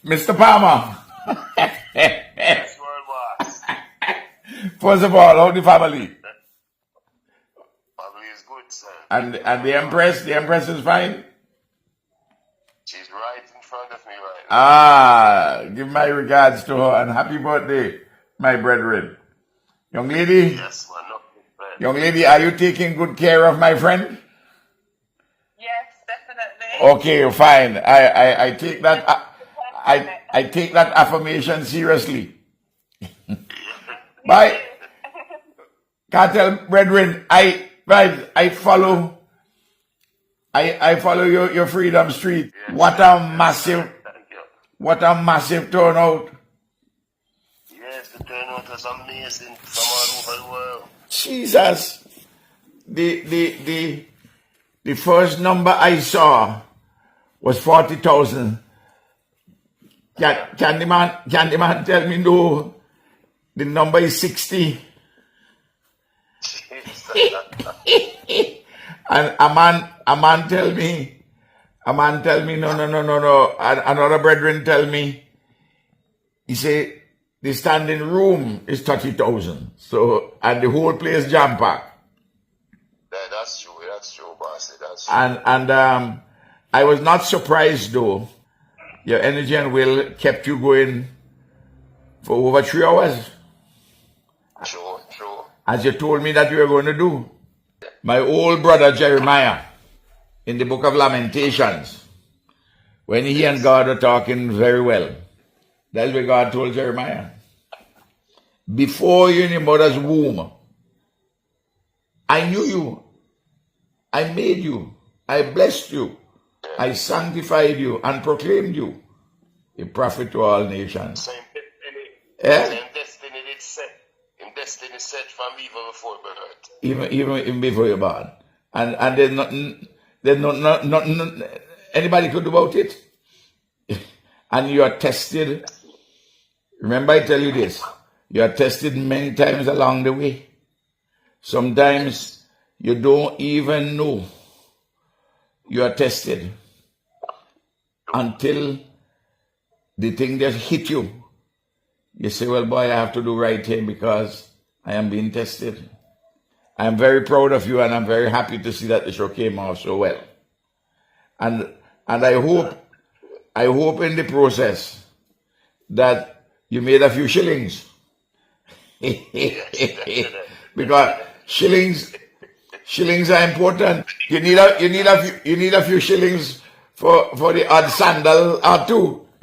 Mr. Palmer. Yes, world boss. First of all, how the family? Family is good, sir. And the Empress is fine? She's right in front of me right now. Give my regards to her and happy birthday, my brethren. Young lady, Yes, man. No, man. young lady, are you taking good care of my friend? Yes, definitely. Okay, fine. I take that. I take that affirmation seriously. Bye, Cartel brethren. I follow. I follow your Freedom Street. Yes, What sir. a Yes, massive, sir. Thank you. what a massive turnout. Yes, the turnout was amazing from all over the world. Jesus, the first number I saw was 40,000. Can the man tell me no? The number is 60. And a man tell me, no. And another brethren tell me, he say the standing room is 30,000. So, and the whole place jam packed. That's true, boss. That's true. And I was not surprised though. Your energy and will kept you going for over 3 hours, True. as you told me that you were going to do. My old brother Jeremiah, in the book of Lamentations, when he and God were talking very well, that's what God told Jeremiah. Before you in your mother's womb, I knew you. I made you. I blessed you. I sanctified you and proclaimed you a prophet to all nations. Same destiny. Eh? Same destiny did set. In destiny set from even before birth. Even before you're born. And there's nothing anybody could do about it. And you are tested. Remember I tell you this. You are tested many times along the way. Sometimes you don't even know you are tested until the thing just hit you. You say, well, boy, I have to do right here because I am being tested. I am very proud of you and I'm very happy to see that the show came out so well. And I hope in the process that you made a few shillings. Because shillings are important. You need a few shillings for the odd sandal or two.